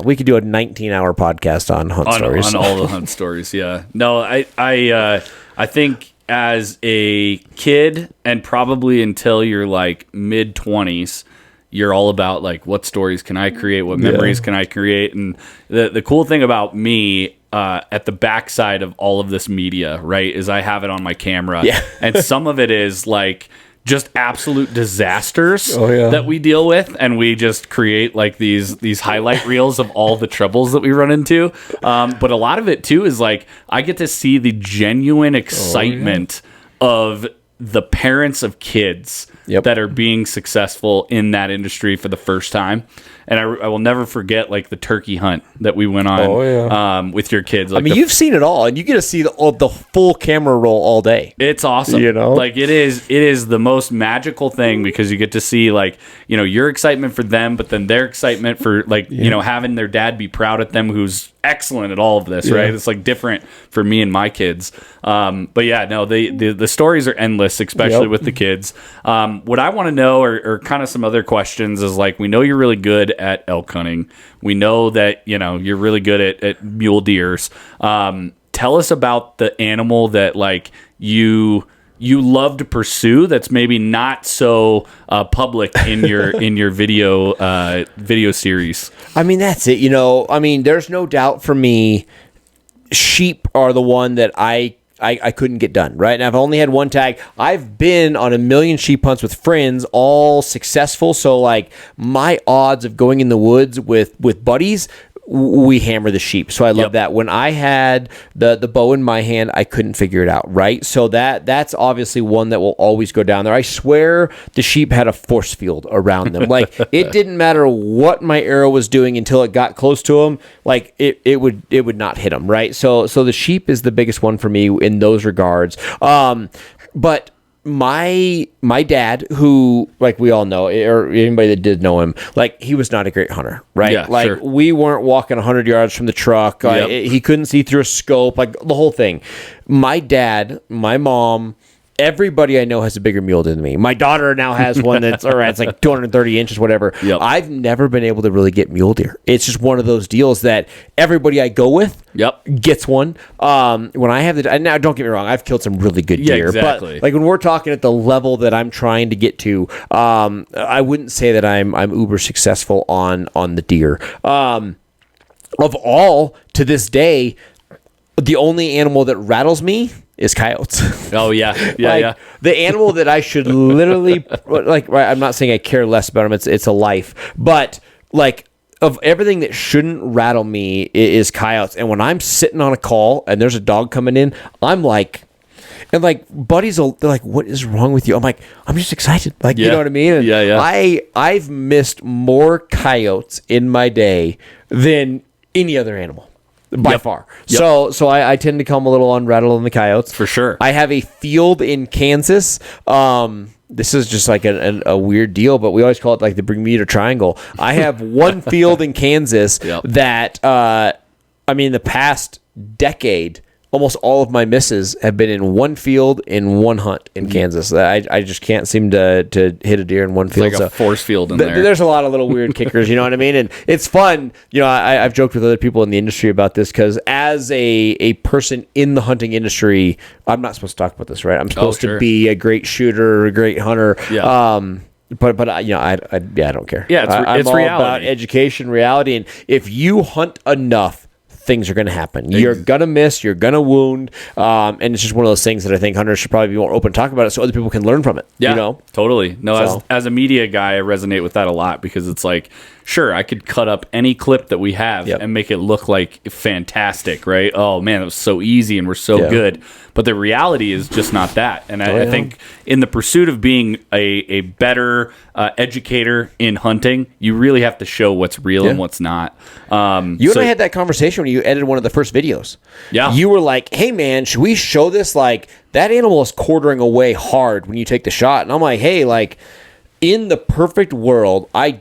we could do a 19-hour podcast on hunt stories. On all the hunt stories, yeah. No, I think as a kid, and probably until you're like mid-20s, you're all about like, what stories can I create? What memories can I create? And the cool thing about me, at the backside of all of this media, right, is I have it on my camera. Yeah. And some of it is like just absolute disasters that we deal with, and we just create like these highlight reels of all the troubles that we run into. But a lot of it too is like, I get to see the genuine excitement of the parents of kids that are being successful in that industry for the first time. And I will never forget like the turkey hunt that we went on with your kids. Like, I mean, you've seen it all, and you get to see the full camera roll all day. It's awesome. Like it is the most magical thing, because you get to see like, your excitement for them, but then their excitement for like, having their dad be proud at them, who's excellent at all of this, right? It's like different for me and my kids. But yeah, no, the stories are endless, especially with the kids. What I want to know are kind of some other questions is like, we know you're really good at elk hunting. We know that, you're really good at mule deers. Tell us about the animal that like you love to pursue that's maybe not so public in your video series. I mean, that's it. I mean, there's no doubt for me, sheep are the one that I couldn't get done, right? And I've only had one tag. I've been on a million sheep hunts with friends, all successful. So like my odds of going in the woods with buddies, we hammer the sheep. So I love that. When I had the bow in my hand, I couldn't figure it out, right? So that's obviously one that will always go down there. I swear the sheep had a force field around them. Like it didn't matter what my arrow was doing until it got close to them. Like it would not hit them, right? So the sheep is the biggest one for me in those regards. But my dad, who, like, we all know, or anybody that did know him, like, he was not a great hunter, right? Yeah, like, sure. We weren't walking 100 yards from the truck. He couldn't see through a scope, like, the whole thing. My dad, my mom, everybody I know has a bigger mule than me. My daughter now has one that's, all right, it's like 230 inches, whatever. Yep. I've never been able to really get mule deer. It's just one of those deals that everybody I go with gets one. When I have now don't get me wrong, I've killed some really good deer. Exactly. But like when we're talking at the level that I'm trying to get to, I wouldn't say that I'm uber successful on the deer. Of all, to this day, the only animal that rattles me is coyotes. Oh yeah. The animal that I should literally like. Right, I'm not saying I care less about them. It's a life, but like of everything that shouldn't rattle me is coyotes. And when I'm sitting on a call and there's a dog coming in, I'm like. And like buddies will, they're like, "What is wrong with you?" I'm like, "I'm just excited." Like, you know what I mean? And I've missed more coyotes in my day than any other animal. By far. Yep. So I tend to come a little unrattled on the coyotes. For sure. I have a field in Kansas. This is just like a weird deal, but we always call it like the Bermuda Triangle. I have one field in Kansas that, I mean, the past decade, almost all of my misses have been in one field in one hunt in Kansas. I just can't seem to hit a deer in one field. It's like a force field in there. There's a lot of little weird kickers, you know what I mean? And it's fun. I've joked with other people in the industry about this because as a person in the hunting industry, I'm not supposed to talk about this, right? I'm supposed to be a great shooter, a great hunter. Yeah. But I don't care. Yeah, it's I'm all reality. about education, reality, and if you hunt enough things are going to happen. You're going to miss, you're going to wound, and it's just one of those things that I think hunters should probably be more open to talk about it so other people can learn from it. Yeah, you know? Totally. No, So. as a media guy, I resonate with that a lot because it's like, sure, I could cut up any clip that we have Yep. and make it look like fantastic, right? Oh man, it was so easy and we're so Yeah. good. But the reality is just not that. And I yeah. think in the pursuit of being a better educator in hunting, you really have to show what's real and what's not. You and I had that conversation when you edited one of the first videos. Yeah. You were like, hey, man, should we show this? Like, that animal is quartering away hard when you take the shot. And I'm like, hey, like, in the perfect world, I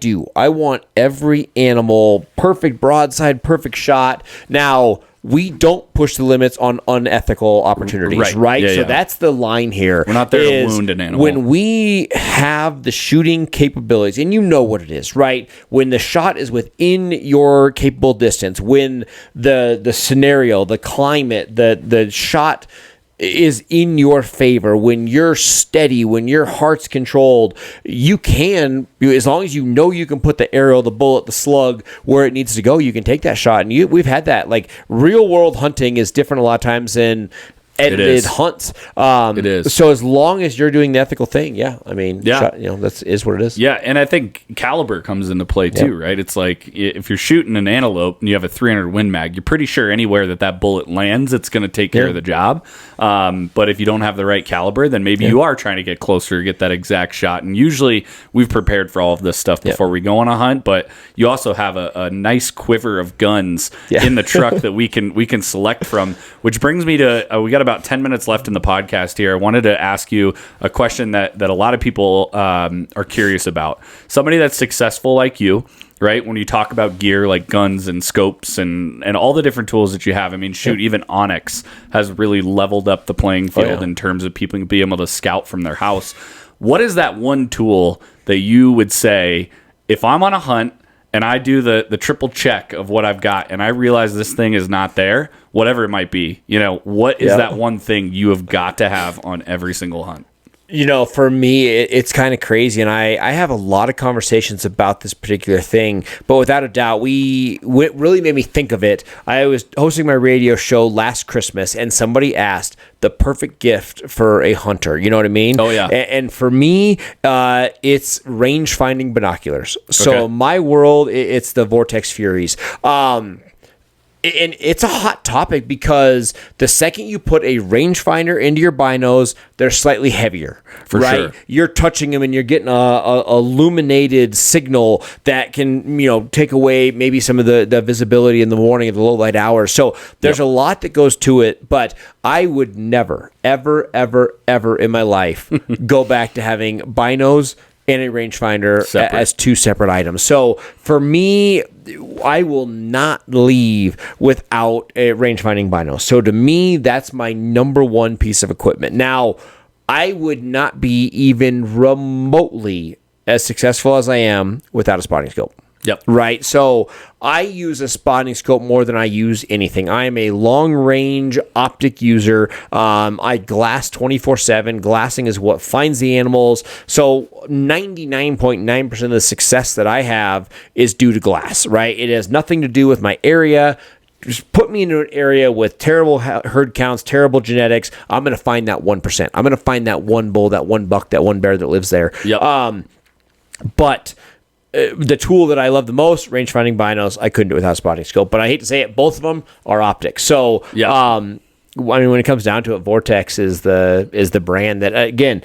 want every animal, perfect broadside, perfect shot. Now, we don't push the limits on unethical opportunities, right? Yeah, so yeah. that's the line here. We're not there to wound an animal. When we have the shooting capabilities, and you know what it is, right? When the shot is within your capable distance, when the scenario, the climate, the shot is in your favor, when you're steady, when your heart's controlled, you can, as long as you know you can put the arrow, the bullet, the slug where it needs to go, you can take that shot. And we've had that. Like, real world hunting is different a lot of times than edited hunts. It is. So as long as you're doing the ethical thing, I mean, Yeah. that's is what it is. Yeah, and I think caliber comes into play too, right? It's like if you're shooting an antelope and you have a 300 Win Mag, you're pretty sure anywhere that bullet lands, it's going to take care of the job. But if you don't have the right caliber, then maybe you are trying to get closer to get that exact shot. And usually we've prepared for all of this stuff before we go on a hunt, but you also have a nice quiver of guns in the truck that we can select from, which brings me to, we got about 10 minutes left in the podcast here. I wanted to ask you a question that a lot of people are curious about. Somebody that's successful like you, right? When you talk about gear like guns and scopes and all the different tools that you have, I mean, shoot, even Onyx has really leveled up the playing field in terms of people being able to scout from their house. What is that one tool that you would say, if I'm on a hunt and I do the triple check of what I've got and I realize this thing is not there, whatever it might be, what is that one thing you have got to have on every single hunt? For me, it's kind of crazy, and I have a lot of conversations about this particular thing, but without a doubt, what really made me think of it, I was hosting my radio show last Christmas, and somebody asked the perfect gift for a hunter, you know what I mean? Oh, yeah. And for me, it's range-finding binoculars. So my world, it's the Vortex Furies. And it's a hot topic because the second you put a rangefinder into your binos, they're slightly heavier, right? Sure. You're touching them and you're getting a illuminated signal that can, take away maybe some of the visibility in the morning of the low light hours. So there's a lot that goes to it, but I would never, ever, ever, ever in my life go back to having binos and a rangefinder as two separate items. So for me, I will not leave without a rangefinding bino. So to me, that's my number one piece of equipment. Now, I would not be even remotely as successful as I am without a spotting scope. Yep. Right. So I use a spotting scope more than I use anything. I am a long range optic user. I glass 24/7. Glassing is what finds the animals. So 99.9% of the success that I have is due to glass, right? It has nothing to do with my area. Just put me into an area with terrible herd counts, terrible genetics. I'm going to find that 1%. I'm going to find that one bull, that one buck, that one bear that lives there. Yep. But the tool that I love the most, rangefinding binos, I couldn't do it without a spotting scope. But I hate to say it, both of them are optics. So, I mean, when it comes down to it, Vortex is the brand that, again,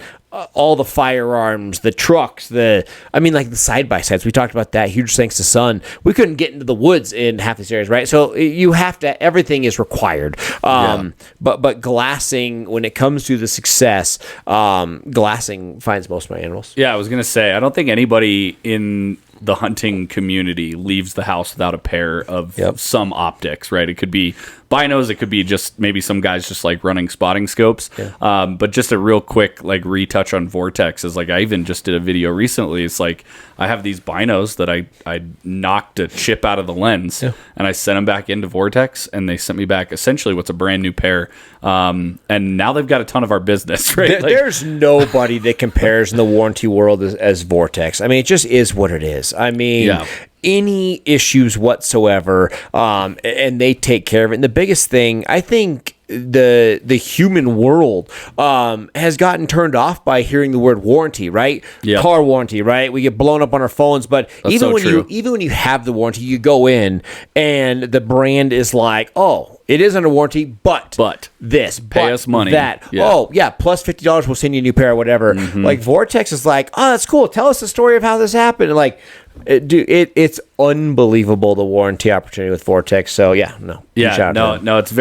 all the firearms, the trucks, like the side-by-sides. We talked about that. Huge thanks to Sun. We couldn't get into the woods in half these areas, right? So you have to, everything is required. But glassing, when it comes to the success, glassing finds most of my animals. Yeah, I was going to say, I don't think anybody in the hunting community leaves the house without a pair of some optics, right? It could be binos, it could be just maybe some guys just like running spotting scopes. But just a real quick retouch on Vortex is I even just did a video recently. It's I have these binos that I knocked a chip out of the lens and I sent them back into Vortex and they sent me back essentially what's a brand new pair. And now they've got a ton of our business, right? There's nobody that compares in the warranty world as Vortex. I mean, it just is what it is. I mean, any issues whatsoever, and they take care of it. And the biggest thing, I think, the human world has gotten turned off by hearing the word warranty, right? Yep. Car warranty, right? We get blown up on our phones, but even when you have the warranty, you go in and the brand is like, oh, it is under warranty, but this, pay us money. That, yeah. oh yeah, plus $50, we'll send you a new pair or whatever. Like Vortex is like, oh, that's cool. Tell us the story of how this happened. And like, it's unbelievable, the warranty opportunity with Vortex. So yeah, no, it's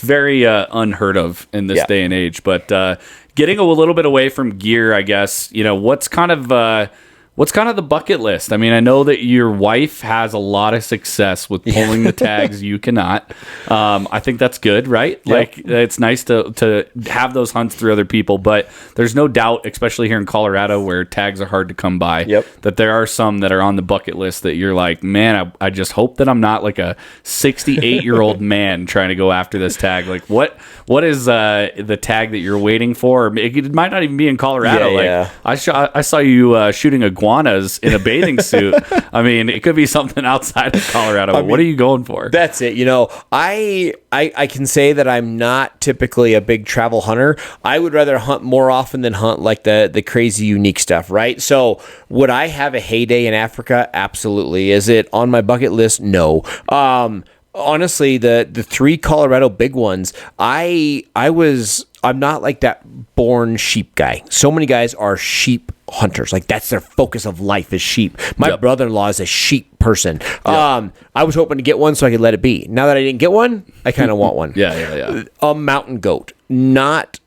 very unheard of in this day and age. But getting a little bit away from gear, I guess, what's kind of the bucket list? I mean, I know that your wife has a lot of success with pulling the tags. You cannot. I think that's good, right? Yep. Like, it's nice to have those hunts through other people, but there's no doubt, especially here in Colorado where tags are hard to come by, that there are some that are on the bucket list that you're like, man, I just hope that I'm not like a 68-year-old man trying to go after this tag. Like, what is the tag that you're waiting for? It might not even be in Colorado. I saw you shooting iguanas in a bathing suit. I mean, it could be something outside of Colorado. What are you going for? That's it. I can say that I'm not typically a big travel hunter. I would rather hunt more often than hunt like the crazy unique stuff, right? So would I have a heyday in Africa? Absolutely. Is it on my bucket list? No. Honestly, the 3 Colorado big ones, I'm not like that born sheep guy. So many guys are sheep hunters. Like, that's their focus of life is sheep. My brother-in-law is a sheep person. I was hoping to get one so I could let it be. Now that I didn't get one, I kind of want one. A mountain goat, not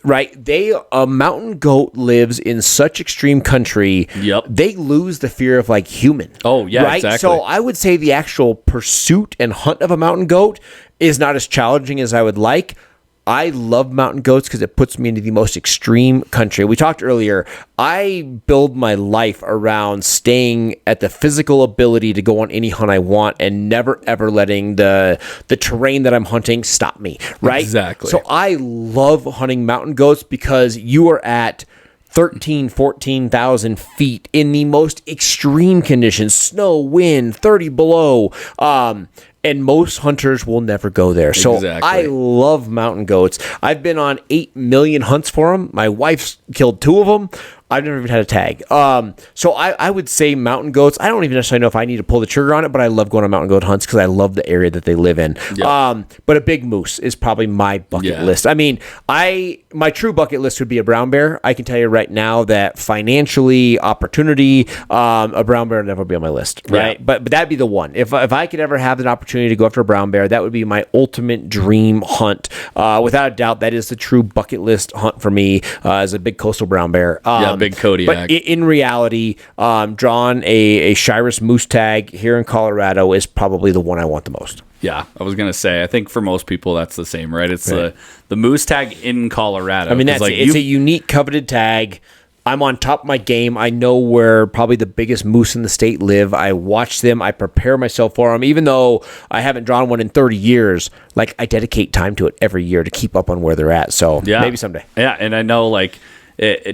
right. A mountain goat lives in such extreme country. They lose the fear of like human. Oh yeah, right. Exactly. So I would say the actual pursuit and hunt of a mountain goat is not as challenging as I would like. I love mountain goats because it puts me into the most extreme country. We talked earlier, I build my life around staying at the physical ability to go on any hunt I want and never, ever letting the terrain that I'm hunting stop me, right? Exactly. So I love hunting mountain goats because you are at 14,000 feet in the most extreme conditions, snow, wind, 30 below, and most hunters will never go there. So I love mountain goats. I've been on 8 million hunts for them. My wife's killed 2 of them. I've never even had a tag. So I would say mountain goats. I don't even necessarily know if I need to pull the trigger on it, but I love going on mountain goat hunts because I love the area that they live in. But a big moose is probably my bucket list. I mean, my true bucket list would be a brown bear. I can tell you right now that financially, opportunity, a brown bear would never be on my list, right? But that'd be the one. If I could ever have an opportunity to go after a brown bear, that would be my ultimate dream hunt. Without a doubt, that is the true bucket list hunt for me as a big coastal brown bear. Big Kodiak. But in reality, drawing a Shiras moose tag here in Colorado is probably the one I want the most. Yeah, I was gonna say. I think for most people that's the same, right? It's the moose tag in Colorado. I mean, it's a unique, coveted tag. I'm on top of my game. I know where probably the biggest moose in the state live. I watch them. I prepare myself for them. Even though I haven't drawn one in 30 years, like I dedicate time to it every year to keep up on where they're at. So maybe someday. Yeah, and I know like.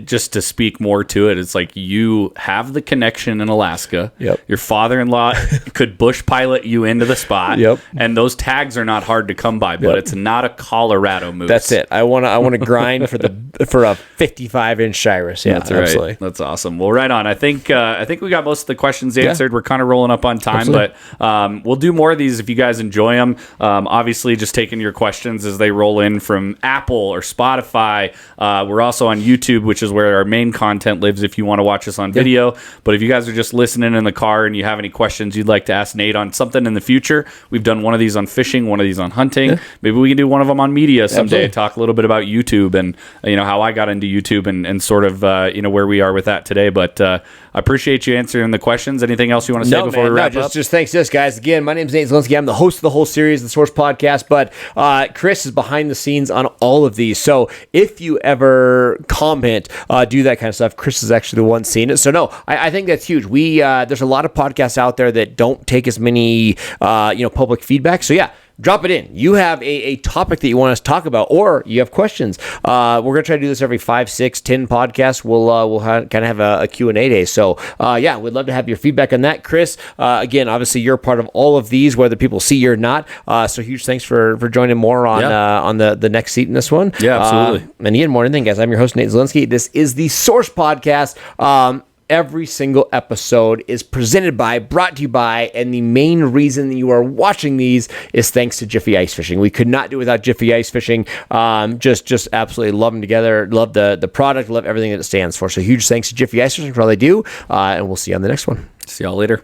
Just to speak more to it, it's like you have the connection in Alaska. Your father-in-law could bush pilot you into the spot. And those tags are not hard to come by, but it's not a Colorado moose. That's it. I want to grind for a 55-inch Shiras. Yeah, that's right. Absolutely. That's awesome. Well, right on. I think we got most of the questions answered. We're kind of rolling up on time, but we'll do more of these if you guys enjoy them. Obviously, just taking your questions as they roll in from Apple or Spotify. We're also on YouTube, which is where our main content lives if you want to watch us on video. But if you guys are just listening in the car and you have any questions you'd like to ask Nate on something in the future, we've done one of these on fishing, one of these on hunting. Maybe we can do one of them on media someday. Talk a little bit about YouTube and how I got into YouTube and sort of where we are with that today. But I appreciate you answering the questions. Anything else you want to say before we wrap up? Just thanks to this, guys. Again, my name is Nate Zielinski. I'm the host of the whole series, the Source Podcast, but Chris is behind the scenes on all of these. So if you ever comment, do that kind of stuff, Chris is actually the one seeing it. So no, I think that's huge. There's a lot of podcasts out there that don't take as many public feedback. So yeah, drop it in. You have a topic that you want us to talk about, or you have questions. We're going to try to do this every 5, 6, 10 podcasts. We'll kind of have a Q&A day. So, we'd love to have your feedback on that. Chris, again, obviously you're part of all of these, whether people see you or not. So huge thanks for joining more on the next seat in this one. Yeah, absolutely. And Ian, more than anything, guys, I'm your host, Nate Zielinski. This is the Source Podcast. Every single episode is brought to you by, and the main reason that you are watching these is thanks to Jiffy Ice Fishing. We could not do without Jiffy Ice Fishing. Just absolutely love them together. Love the product. Love everything that it stands for. So huge thanks to Jiffy Ice Fishing for all they do. And we'll see you on the next one. See y'all later.